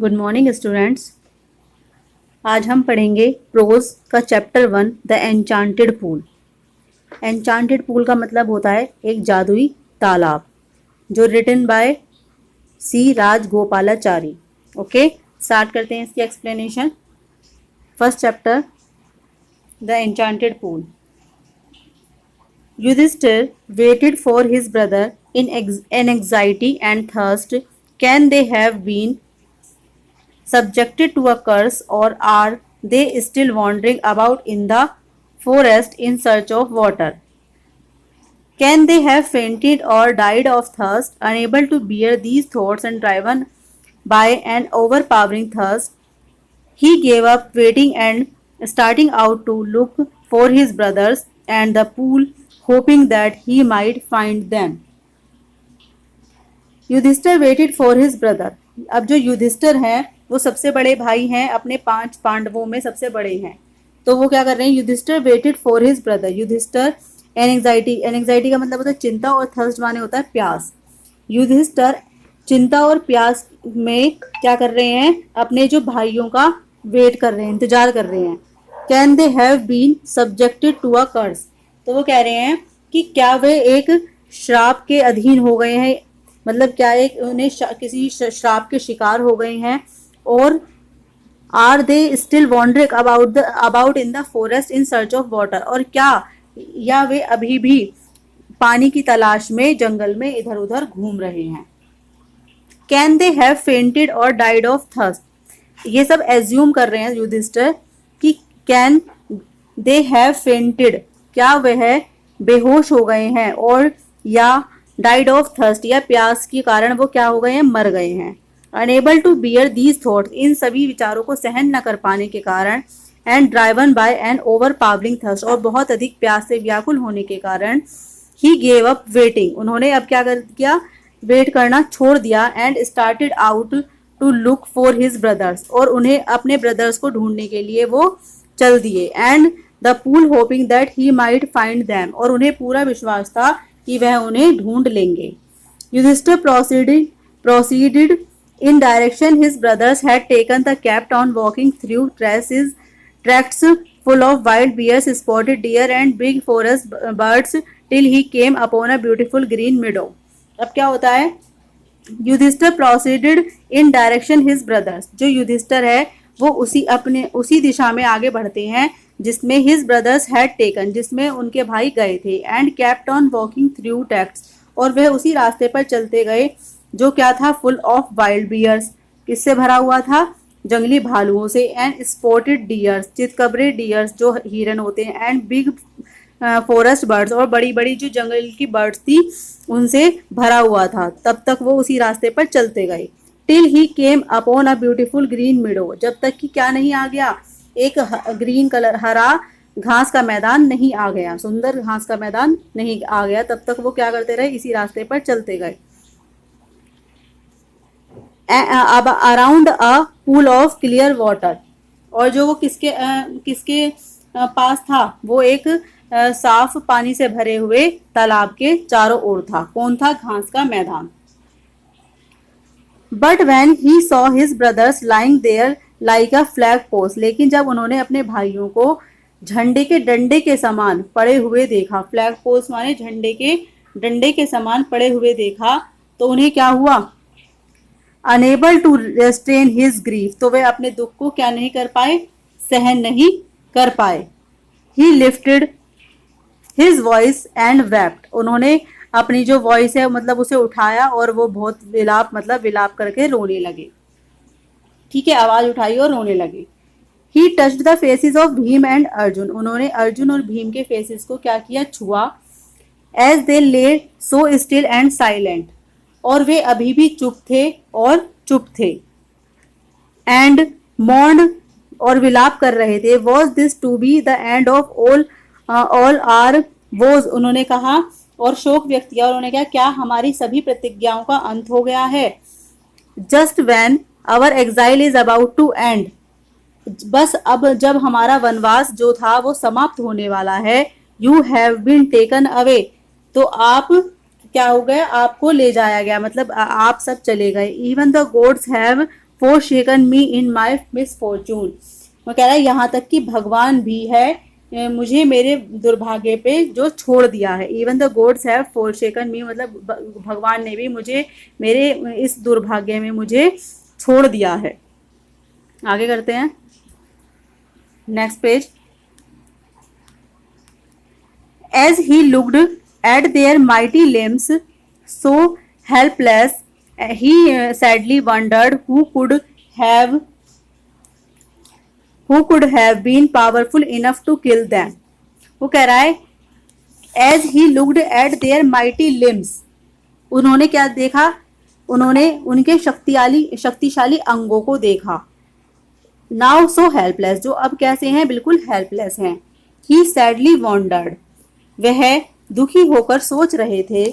Good morning students. आज हम पढ़ेंगे प्रोज का chapter 1 the enchanted pool. Enchanted pool का मतलब होता है एक जादुई तालाब, जो written by C Rajagopalachari. Okay, start करते हैं इसकी explanation. First chapter the enchanted pool. Yudhishthira waited for his brother in anxiety and thirst. Can they have been subjected to a curse, or are they still wandering about in the forest in search of water? Can they have fainted or died of thirst? Unable to bear these thoughts and driven by an overpowering thirst, he gave up waiting and starting out to look for his brothers and the pool, hoping that he might find them. Yudhishthira waited for his brother. अब जो युधिष्ठिर हैं वो सबसे बड़े भाई हैं, अपने 5 पांडवों में सबसे बड़े हैं। तो वो क्या कर रहे हैं? Yudhishthira waited for his brother. Yudhishthira anxiety का मतलब होता है चिंता, और थर्स्ट माने होता है प्यास। युधिष्ठिर चिंता और प्यास में क्या कर रहे हैं? अपने जो भाइयों का वेट कर रहे हैं, इंतजार कर रहे हैं। Can they have been subjected to a curse. तो वो कह रहे हैं कि क्या वे एक श्राप के अधीन हो गए हैं, मतलब क्या एक उन्हें किसी श्राप के शिकार हो गए हैं। और are they still wondering about in the forest in search of water. और क्या या वे अभी भी पानी की तलाश में जंगल में इधर उधर घूम रहे हैं। कैन दे हैव फेंटेड और डाइड ऑफ थर्स्ट। ये सब एज्यूम कर रहे हैं युधिष्ठिर कि कैन दे हैव फेंटेड, क्या वह बेहोश हो गए हैं, और या डाइड ऑफ थर्स्ट, या प्यास के कारण वो क्या हो गए हैं? मर गए हैं। Unable to bear these thoughts, इन सभी विचारों को सहन न कर पाने के कारण, and driven by an overpowering thirst, और बहुत अधिक प्यास से व्याकुल होने के कारण, ही गेव अप वेटिंग, उन्होंने अब क्या कर किया? वेट करना छोड़ दिया। And started out to look for his brothers, और उन्हें अपने ब्रदर्स को ढूंढने के लिए वो चल दिए। And the pool hoping that he might find them, और उन्हें पूरा विश्वास था कि वह उन्हें ढूंढ लेंगे। Yudhishthir proceeded in direction his brothers had taken. The kept on walking through tracts full of wild bears, spotted deer and big forest birds till he came upon a beautiful green meadow. अब क्या होता है? Yudhishthir proceeded in direction his brothers, जो युधिष्ठिर है वो उसी दिशा में आगे बढ़ते हैं जिसमें हिज ब्रदर्स हैड टेकन, जिसमें उनके भाई गए थे। And kept on walking through texts, और वह उसी रास्ते पर चलते गए जो क्या था? फुल ऑफ वाइल्ड बियर्स, किससे भरा हुआ था? जंगली भालुओं से। एंड स्पॉटेड डियर्स, चितकबरे डियर्स जो हिरन होते हैं। एंड बिग फॉरेस्ट बर्ड्स, और बड़ी बड़ी जो जंगल की बर्ड्स थी उनसे भरा हुआ था। तब तक वो उसी रास्ते पर चलते गए। Till he came upon a beautiful green meadow, जब तक कि क्या नहीं आ गया? एक ग्रीन कलर, हरा घास का मैदान नहीं आ गया, सुंदर घास का मैदान नहीं आ गया। तब तक वो क्या करते रहे? इसी रास्ते पर चलते गए। अब around a pool of clear water, और जो वो किसके पास था? वो एक साफ पानी से भरे हुए तालाब के चारों ओर था। कौन था? घास का मैदान। But when he saw his brothers lying there like a flag post, लेकिन जब उन्होंने अपने भाइयों को झंडे के डंडे के समान पड़े हुए देखा, फ्लैग पोस्ट माने झंडे के डंडे के समान पड़े हुए देखा, तो उन्हें क्या हुआ? Unable to restrain his grief, तो वे अपने दुख को क्या नहीं कर पाए? सहन नहीं कर पाए। ही lifted his voice and wept, उन्होंने अपनी जो वॉइस है मतलब उसे उठाया, और वो बहुत विलाप करके रोने लगे। ठीक है, आवाज उठाई और रोने लगे। ही touched the faces of Bhim and Arjun, उन्होंने अर्जुन और भीम के फेसेस को क्या किया? छुआ। एज दे ले सो स्टिल एंड साइलेंट, और वे अभी भी चुप थे। एंड मॉर्न, और विलाप कर रहे थे। Was this to be the end of all our vows, उन्होंने कहा, और शोक व्यक्त किया। और उन्होंने कहा क्या हमारी सभी प्रतिज्ञाओं का अंत हो गया है? Just when our exile is about to end, बस अब जब हमारा वनवास जो था वो समाप्त होने वाला है। You have been taken away, तो आप क्या हो गए? आपको ले जाया गया, मतलब आप सब चले गए। Even the gods have forsaken me in my misfortune। वो कह रहा है यहाँ तक कि भगवान भी है मुझे मेरे दुर्भाग्य पे जो छोड़ दिया है। Even the gods have forsaken me, मतलब भगवान ने भी मुझे मेरे इस दुर्भाग्य में मुझे छोड़ दिया है। आगे करते हैं, next page. As he looked at their mighty limbs, so helpless, he sadly wondered who could have been powerful enough to kill them। वो कह रहा है as he looked at their mighty limbs, उन्होंने क्या देखा, उन्होंने उनके शक्तिशाली अंगों को देखा। Now so helpless, जो अब कैसे हैं, बिल्कुल हेल्पलेस हैं। He sadly wondered, वह दुखी होकर सोच रहे थे,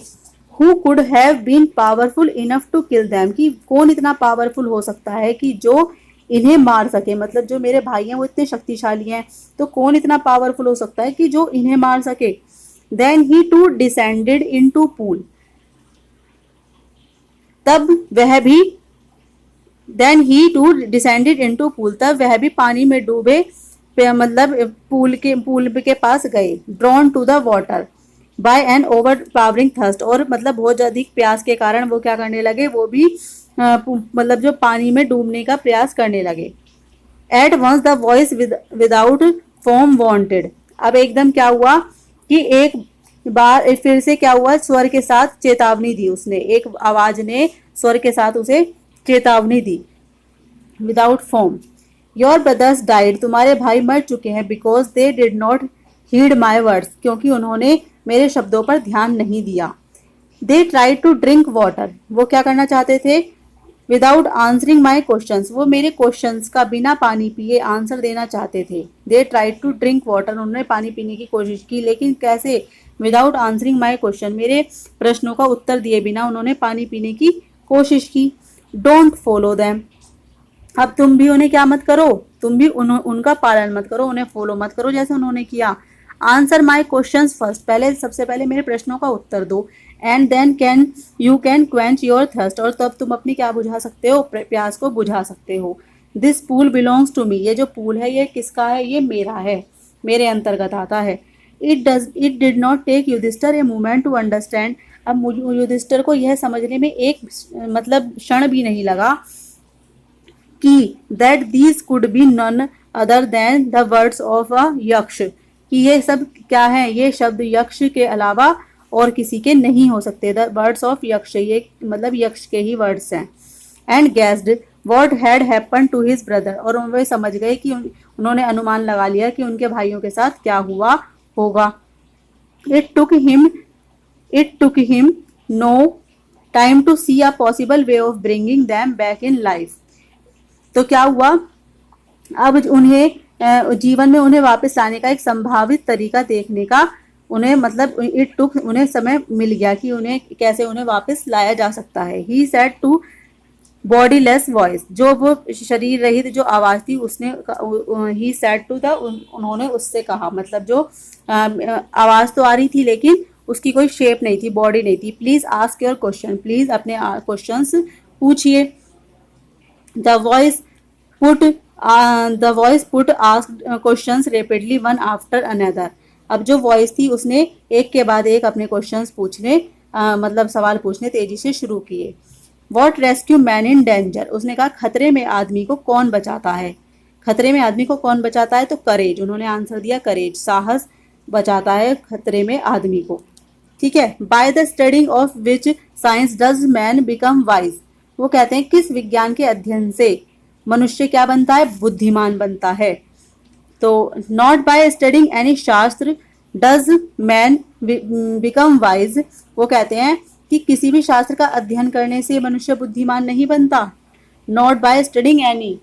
who could have been powerful enough to kill them, कि कौन इतना पावरफुल हो सकता है कि जो इन्हें मार सके। मतलब जो मेरे भाई हैं वो इतने शक्तिशाली हैं, तो कौन इतना पावरफुल हो सकता है कि जो इन्हें मार सके। Then he too descended into pool, तब वह भी Then he too descended into pool, तब वह भी पानी में डूबे, मतलब पूल के पास गए। Drawn to the water by an overpowering thirst, और मतलब बहुत अधिक प्यास के कारण वो क्या करने लगे, वो भी मतलब जो पानी में डूबने का प्रयास करने लगे। At once the voice without form wanted, अब एकदम क्या हुआ कि एक बार फिर से क्या हुआ, स्वर के साथ चेतावनी दी उसने, एक आवाज ने स्वर के साथ उसे चेतावनी दी। Without form, your brothers died, तुम्हारे भाई मर चुके हैं। Because they did not heed my words, क्योंकि उन्होंने मेरे शब्दों पर ध्यान नहीं दिया। They try to drink water, वो क्या करना चाहते थे, विदाउट आंसरिंग माई क्वेश्चंस, वो मेरे क्वेश्चंस का बिना पानी पिए आंसर देना चाहते थे। They try to drink water, उन्होंने पानी पीने की कोशिश की, लेकिन कैसे, विदाउट आंसरिंग माई क्वेश्चन, मेरे प्रश्नों का उत्तर दिए बिना उन्होंने पानी पीने की कोशिश की। डोंट फॉलो देम, अब तुम भी उन्हें क्या मत करो, तुम भी उनका पालन मत करो, उन्हें फॉलो मत करो जैसे उन्होंने किया। आंसर माई क्वेश्चन फर्स्ट, पहले सबसे पहले मेरे प्रश्नों का उत्तर दो। And then you can quench your thirst, और तब तुम अपनी क्या बुझा सकते हो, प्यास को बुझा सकते हो। This pool belongs to me, ये जो पूल है ये किसका है, ये मेरा है, मेरे अंतर्गत आता है। It did not take Yudhishthira a moment to understand, अब युधिष्ठिर को यह समझने में एक मतलब क्षण भी नहीं लगा कि that these could be none other than the words of a yaksha, कि ये सब क्या है, ये शब्द यक्ष के अलावा और किसी के नहीं हो सकते। द वर्ड्स ऑफ यक्ष, ये मतलब यक्ष के ही वर्ड्स हैं। And guessed what had happen to his brother, और वे समझ गए कि उन्होंने अनुमान लगा लिया कि उनके भाइयों के साथ क्या हुआ होगा। It took him no time to see a possible way of bringing them back in life, तो क्या हुआ, अब उन्हें जीवन में उन्हें वापस लाने का एक संभावित तरीका देखने का उन्हें मतलब उन्हें समय मिल गया कि उन्हें कैसे उन्हें वापस लाया जा सकता है। He said to bodyless voice, जो वो शरीर रहित जो आवाज थी उसने, ही सेड टू द, उन्होंने उससे कहा, मतलब जो आवाज तो आ रही थी लेकिन उसकी कोई शेप नहीं थी, बॉडी नहीं थी। Please ask your question, please अपने क्वेश्चंस पूछिए। The voice put asked questions rapidly one after another, अब जो वॉइस थी उसने एक के बाद एक अपने क्वेश्चंस पूछने मतलब सवाल पूछने तेजी से शुरू किए। What rescue man in danger, उसने कहा खतरे में आदमी को कौन बचाता है, खतरे में आदमी को कौन बचाता है, तो करेज, उन्होंने आंसर दिया करेज, साहस बचाता है खतरे में आदमी को। ठीक है। By the studying of which science does man become wise, वो कहते हैं किस विज्ञान के अध्ययन से मनुष्य क्या बनता है, बुद्धिमान बनता है। तो नॉट बाय स्टडिंग एनी शास्त्र डज मैन बिकम वाइज, वो कहते हैं कि किसी भी शास्त्र का अध्ययन करने से मनुष्य बुद्धिमान नहीं बनता। नॉट बाय स्टडिंग एनी,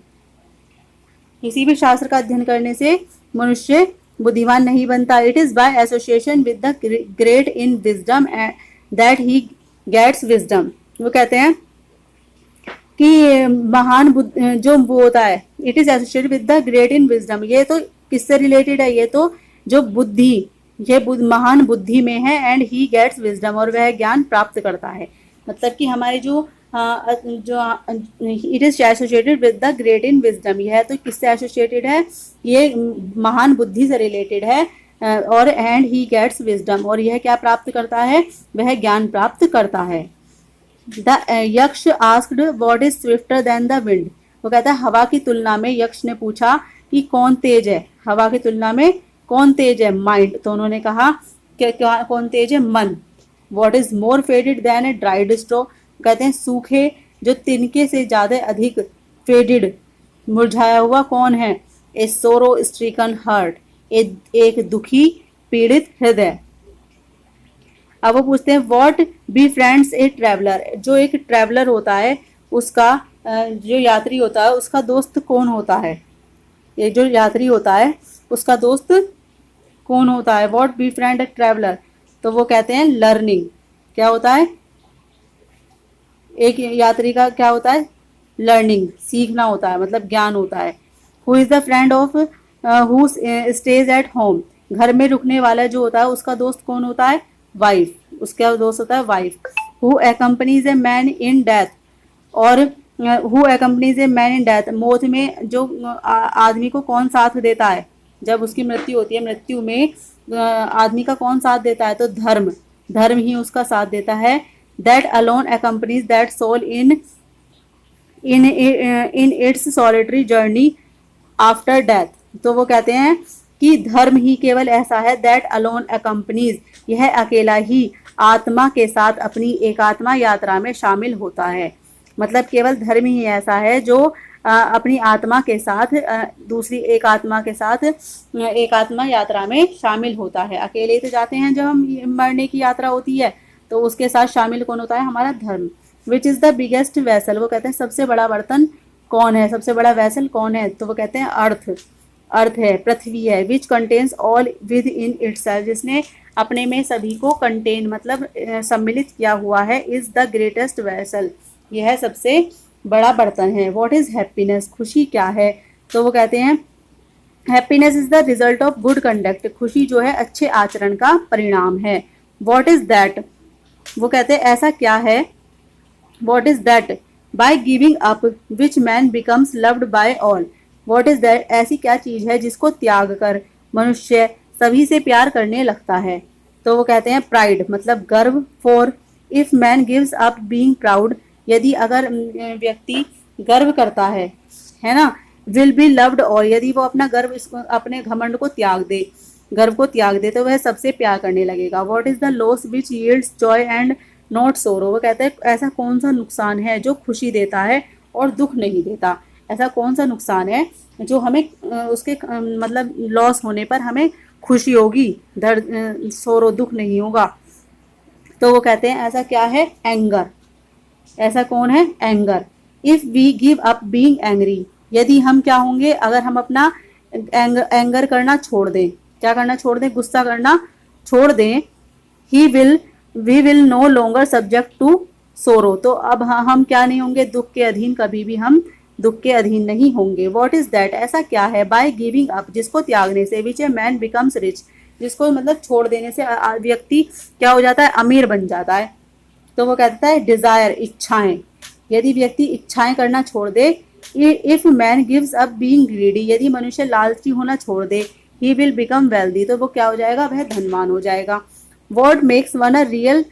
किसी भी शास्त्र का अध्ययन करने से मनुष्य बुद्धिमान नहीं बनता। It is by association with the great in wisdom that he gets wisdom, वो कहते हैं कि महान जो वो होता है, it is associated with the great in wisdom, ये तो किससे रिलेटेड है, ये तो जो बुद्धि, ये महान बुद्धि में है। एंड ही गेट्स विजडम, और वह ज्ञान प्राप्त करता है। मतलब कि हमारे जो जो it is associated with the great in wisdom, यह तो किससे एसोसिएटेड है, ये महान बुद्धि से रिलेटेड है। और एंड ही गेट्स विजडम, और यह क्या प्राप्त करता है, वह ज्ञान प्राप्त करता है। द यक्ष asked what is swifter than the wind, वो कहता है हवा की तुलना में, यक्ष ने पूछा कि कौन तेज है, हवा की तुलना में कौन तेज है, माइंड, तो उन्होंने कहा कि कौन तेज है, मन। What is more faded than a dried straw, कहते हैं सूखे जो तिनके से ज्यादा अधिक फेडेड, मुरझाया हुआ कौन है, ए सोरो स्ट्रीकन हार्ट, एक दुखी पीड़ित हृदय। अब वो पूछते हैं what be friends A traveller, जो एक ट्रैवलर होता है उसका जो यात्री होता है उसका दोस्त कौन होता है, ये जो यात्री होता है उसका दोस्त कौन होता है, what be friend A traveller, तो वो कहते हैं लर्निंग। क्या होता है, एक यात्री का क्या होता है, लर्निंग, सीखना होता है, मतलब ज्ञान होता है। Who is the friend of who stays at home, घर में रुकने वाला जो होता है उसका दोस्त कौन होता है, वाइफ, उसका दोस्त होता है wife. Who accompanies a man in death, और who accompanies a man in death, मौत में जो आदमी को कौन साथ देता है, जब उसकी मृत्यु होती है, मृत्यु में आदमी का कौन साथ देता है, तो धर्म, धर्म ही उसका साथ देता है। That alone accompanies that soul in its solitary journey after death, तो वो कहते हैं कि धर्म ही केवल ऐसा है, दैट अलोन एक्कम्पनीज, यह अकेला ही आत्मा के साथ अपनी एकात्मा यात्रा में शामिल होता है, मतलब केवल धर्म ही ऐसा है जो अपनी आत्मा के साथ दूसरी एक आत्मा के साथ एकात्मा यात्रा में शामिल होता है। अकेले तो जाते हैं जब हम मरने की यात्रा होती है, तो उसके साथ शामिल कौन होता है, हमारा धर्म। Which is the biggest vessel, वो कहते हैं सबसे बड़ा बर्तन कौन है, सबसे बड़ा वेसल कौन है, तो वो कहते हैं अर्थ, अर्थ है, पृथ्वी है। Which contains all with in itself, जिसने अपने में सभी को कंटेन मतलब सम्मिलित किया हुआ है, इज द ग्रेटेस्ट वेसल, यह सबसे बड़ा बर्तन है। व्हाट इज हैप्पीनेस, खुशी क्या है, तो वो कहते हैं happiness is the result of good conduct, खुशी जो है अच्छे आचरण का परिणाम है। व्हाट इज दैट, वो कहते हैं ऐसा क्या है, what is that by giving up which man becomes loved by all, what is that, ऐसी क्या चीज है जिसको त्याग कर मनुष्य सभी से प्यार करने लगता है, तो वो कहते हैं प्राइड, मतलब गर्व। For if man gives up being proud, यदि अगर व्यक्ति गर्व करता है ना, विल बी लव्ड, और यदि वो अपना गर्व अपने घमंड को त्याग दे, गर्व को त्याग दे, तो वह सबसे प्यार करने लगेगा। What is the loss which yields Joy and not sorrow, वो कहते हैं ऐसा कौन सा नुकसान है जो खुशी देता है और दुख नहीं देता, ऐसा कौन सा नुकसान है जो हमें उसके मतलब लॉस होने पर हमें खुशी होगी, दर्द सोरो दुख नहीं होगा, तो वो कहते हैं ऐसा क्या है, एंगर, ऐसा कौन है, anger. If we give up being angry, यदि हम क्या होंगे, अगर हम अपना एंगर करना छोड़ दें, क्या करना छोड़ दें, गुस्सा करना छोड़ दें, we will no longer subject to sorrow, तो अब हम क्या नहीं होंगे, दुख के अधीन, कभी भी हम दुख के अधीन नहीं होंगे। व्हाट इज दैट, ऐसा क्या है, बाय गिविंग अप, जिसको त्यागने से, विच ए मैन बिकम्स रिच, जिसको मतलब छोड़ देने से व्यक्ति क्या हो जाता है, अमीर बन जाता है, तो वो कहता है डिजायर, इच्छाएं, यदि व्यक्ति इच्छाएं करना छोड़ दे। If man gives up being greedy, यदि मनुष्य लालची होना छोड़ दे, ही विल बिकम वेल्दी, तो वो क्या हो जाएगा, वह धनवान हो जाएगा। What makes one a real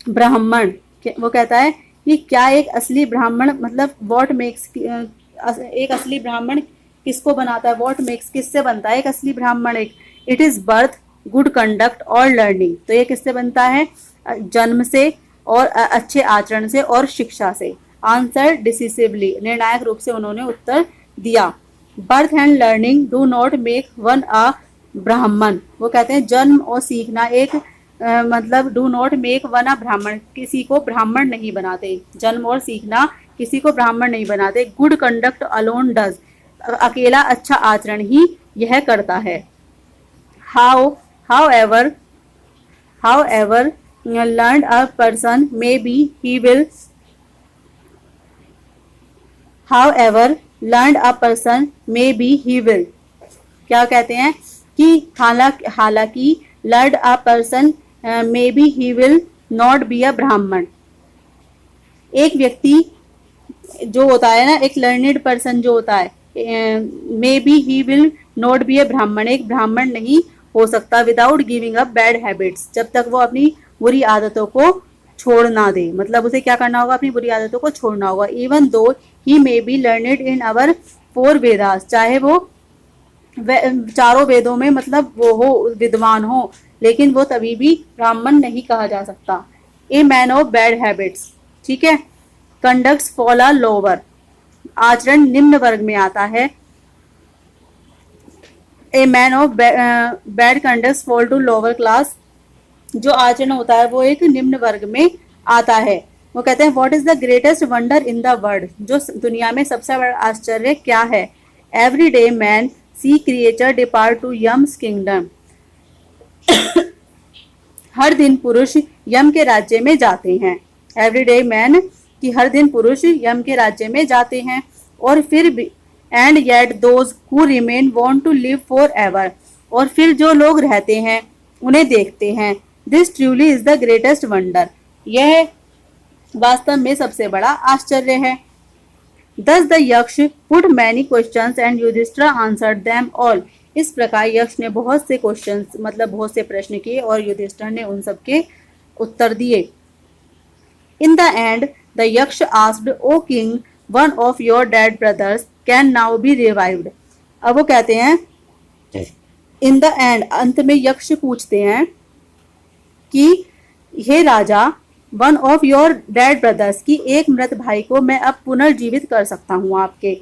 Brahmin, वो कहता है कि क्या एक असली ब्राह्मण, मतलब व्हाट मेक्स, एक असली ब्राह्मण किसको बनाता है, व्हाट मेक्स किससे बनता है एक असली ब्राह्मण, एक it is birth, good conduct और लर्निंग, तो ये किससे बनता है, जन्म से और अच्छे आचरण से और शिक्षा से। आंसर डिसिसिवली, निर्णायक रूप से उन्होंने उत्तर दिया। Birth and learning do not make one a Brahmin, वो कहते हैं जन्म और सीखना एक मतलब do not make one a Brahmin, किसी को ब्राह्मण नहीं बनाते, जन्म और सीखना किसी को ब्राह्मण नहीं बनाते। गुड कंडक्ट अलोन डज, अकेला अच्छा आचरण ही यह करता है। How ever learned a person may be he will, however learned a person may be he will, क्या कहते हैं कि हालांकि learned a person may be he will not be a ब्राह्मण, एक व्यक्ति जो होता है ना, एक लर्निड पर्सन जो होता है, may be he will not be a Brahmin, एक ब्राह्मण नहीं हो सकता without giving up bad habits, जब तक वो अपनी बुरी आदतों को छोड़ ना दे। मतलब उसे क्या करना होगा, अपनी बुरी आदतों को छोड़ना होगा। Even though he may be learned in our 4 Vedas, चाहे वो चारों वेदों में मतलब वो हो, विद्वान हो, लेकिन वो तभी भी ब्राह्मण नहीं कहा जा सकता। ए मैन ऑफ बैड हैबिट्स, ठीक है। कंडक्ट्स फॉल आर लोअर, आचरण निम्न वर्ग में आता है। A man of bad conducts fall to lower class, जो आचरण होता है वो एक निम्न वर्ग में आता है। वो कहते हैं what is the greatest wonder in the world, जो दुनिया में सबसे बड़ा आश्चर्य क्या है। Every day man see creature depart to Yama's kingdom, हर दिन पुरुष यम के राज्य में जाते हैं। एवरी डे मैन, कि हर दिन पुरुष यम के राज्य में जाते हैं। और फिर भी and yet those who remain want to live forever, और फिर जो लोग रहते हैं उन्हें देखते हैं। This truly is the greatest wonder, यह वास्तव में सबसे बड़ा आश्चर्य है। Thus the यक्ष put many questions and Yudhishthir answered them all, इस प्रकार यक्ष ने बहुत से क्वेश्चंस मतलब बहुत से प्रश्न किए और युधिष्ठिर ने उन सब के उत्तर दिए। In the end the यक्ष asked, O king, one of your dead brothers can now be revived। अब वो कहते हैं इन द एंड, अंत में यक्ष पूछते हैं कि हे राजा, one of your dead brothers, की एक मृत भाई को मैं अब पुनर्जीवित कर सकता हूँ आपके।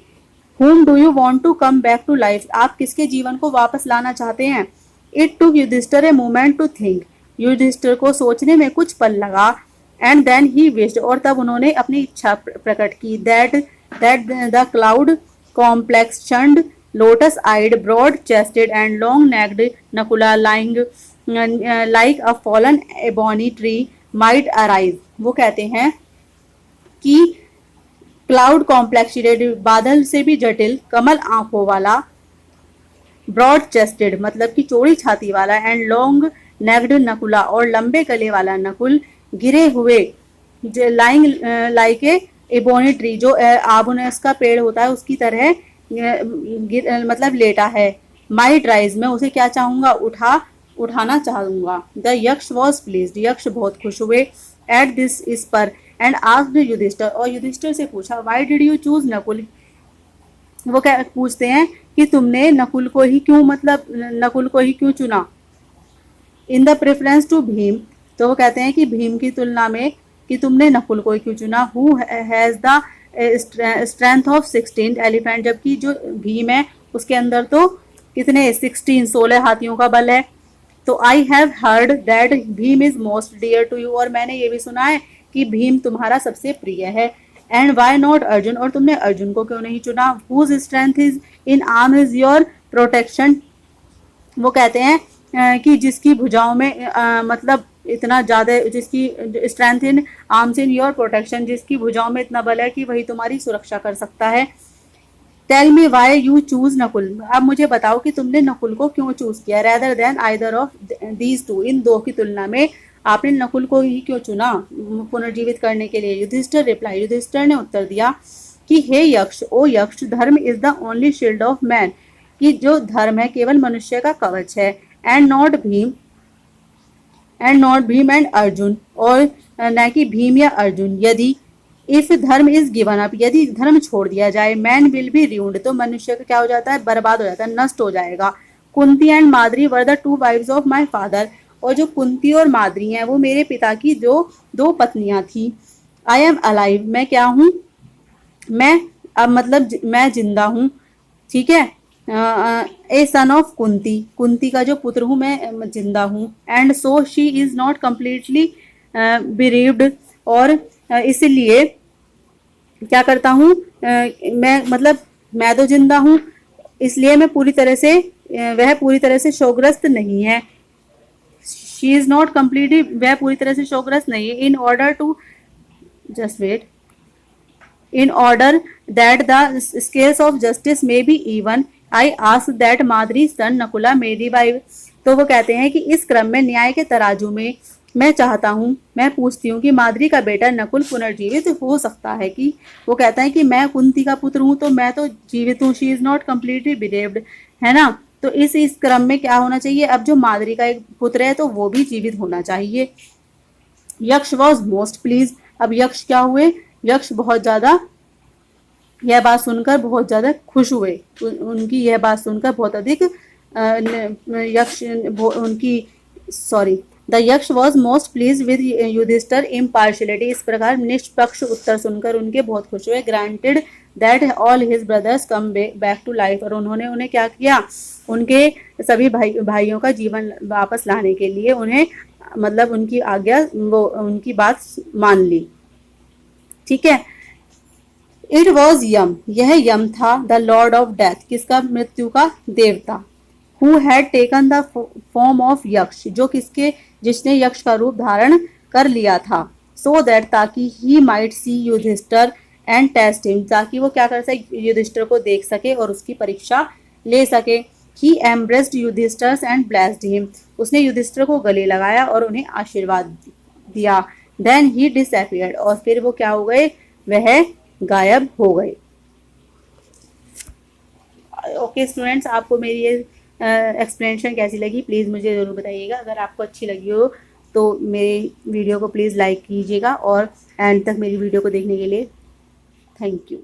Whom do you want to come back to life, आप किसके जीवन को वापस लाना चाहते हैं। It took Yudhishthira a moment to think, Yudhishthira को सोचने में कुछ पल लगा। एंड देन ही विश्ड, और तब उन्होंने अपनी इच्छा प्रकट की। That the cloud complexioned, lotus eyed, broad chested and long necked Nakula lying like a fallen ebony tree might arise. वो कहते हैं कि क्लाउड कॉम्प्लेक्सिटेड, बादल से भी जटिल, कमल आंखों वाला, ब्रॉड चेस्टेड मतलब कि चौड़ी छाती वाला, एंड लॉन्ग नेक्ड नकुला, और लंबे गले वाला नकुल, गिरे हुए lying like a ebony tree, जो आबोनस का पेड़ होता है उसकी तरह मतलब लेटा है। माइट राइज, मैं उसे क्या चाहूंगा, उठाना चाहूंगा। द यक्ष वॉज प्लीज्ड, यक्ष बहुत खुश हुए। एट दिस, इस पर। एंड आस्क्ड युधिष्ठिर, और युधिष्ठिर से पूछा, why did you choose Nakul, वो क्या पूछते हैं कि तुमने नकुल को ही क्यों चुना। In the preference to Bhima, तो वो कहते हैं कि भीम की तुलना में कि तुमने नकुल को ही क्यों चुना। Who has the strength of 16 elephant, जबकि जो भीम है उसके अंदर तो कितने 16 हाथियों का बल है। तो I have heard that Bhima is most dear to you, और मैंने ये भी सुना है कि भीम तुम्हारा सबसे प्रिय है। एंड वाई नॉट अर्जुन, और तुमने अर्जुन को क्यों नहीं चुना। Whose strength is in arm is your protection, वो कहते हैं कि जिसकी भुजाओं में मतलब इतना ज्यादा, जिसकी strength in arms in your protection, जिसकी भुजाओं में इतना बल है कि वही तुम्हारी सुरक्षा कर सकता है। Tell me why you choose Nakul, अब मुझे बताओ कि तुमने नकुल को क्यों चूज किया। Rather than either of these two, इन दो की तुलना में आपने नकुल को ही क्यों चुना पुनर्जीवित करने के लिए। युधिष्ठिर रिप्लाई, युधिष्ठिर ने उत्तर दिया कि हे यक्ष, ओ यक्ष, धर्म is the only shield of man, कि जो धर्म है केवल मनुष्य का कवच है। And not Bhim and Arjun, और न कि भीम या अर्जुन। यदि इफ धर्म इज गिवन अप, यदि धर्म छोड़ दिया जाए, मैन विल बी रूइंड, तो मनुष्य का क्या हो जाता है, बर्बाद हो जाता है, नष्ट हो जाएगा। Kunti and Madri were the 2 wives of my father, और जो कुंती और माद्री हैं वो मेरे पिता की जो 2 पत्नियां थी। आई एम अलाइव, मैं क्या हूँ, मैं अब मतलब मैं जिंदा हूँ, ठीक है। A son of Kunti, Kunti का जो पुत्र हूँ मैं जिंदा हूँ। And so she is not completely bereaved, और इसलिए क्या करता हूँ मैं तो जिंदा हूँ, इसलिए मैं पूरी तरह से वह पूरी तरह से शोकग्रस्त नहीं है। शी इज नॉट कम्प्लीटली, वह पूरी तरह से शोकग्रस्त नहीं है। In order to just wait, in order that the scales of justice may be even, I ask that Madri son Nakula may revive, तो वो कहते हैं कि इस क्रम में न्याय के तराजू में मैं चाहता हूँ, मैं पूछती हूँ कि माद्री का बेटा नकुल पुनर्जीवित हो सकता है कि? वो कहता है कि मैं कुंती का पुत्र हूँ तो मैं तो जीवित हूँ, शी इज नॉट कम्प्लीटली बिरेव्ड, है ना। तो इस क्रम में क्या होना चाहिए, अब जो माद्री का एक पुत्र है तो वो भी जीवित होना चाहिए। यक्ष वॉज मोस्ट प्लीज, अब यक्ष क्या हुए, यक्ष बहुत ज्यादा यह बात सुनकर बहुत ज्यादा खुश हुए, उनकी यह बात सुनकर बहुत अधिक यक्ष उनकी sorry the yaksha was most please with Yudhishthira impartiality, इस प्रकार निष्पक्ष उत्तर सुनकर उनके बहुत खुश हुए। Granted that all his brothers come back to life, और उन्होंने उन्हें क्या किया, उनके सभी भाइयों का जीवन वापस लाने के लिए उन्हें मतलब उनकी आज्ञा, वो उनकी बात मान ली। ठीक है। इट वॉज यम, यह यम था, द लॉर्ड ऑफ डेथ, किसका, मृत्यु का देवता। Who had taken the form of यक्ष, जो किसके, जिसने यक्ष का रूप धारण कर लिया था। सो दैट, ताकि he might see Yudhishthira and test him, ताकि वो क्या कर सके, युधिष्ठर को देख सके और उसकी परीक्षा ले सके। He embraced Yudhishthira and blessed him, उसने युधिष्ठर को गले लगाया और उन्हें आशीर्वाद दिया। देन ही डिसअपियर्ड, और फिर वो क्या हो गए, वह गायब हो गए। ओके स्टूडेंट्स, आपको मेरी ये एक्सप्लेनेशन कैसी लगी प्लीज़ मुझे ज़रूर बताइएगा। अगर आपको अच्छी लगी हो तो मेरी वीडियो को प्लीज़ लाइक कीजिएगा, और एंड तक मेरी वीडियो को देखने के लिए थैंक यू।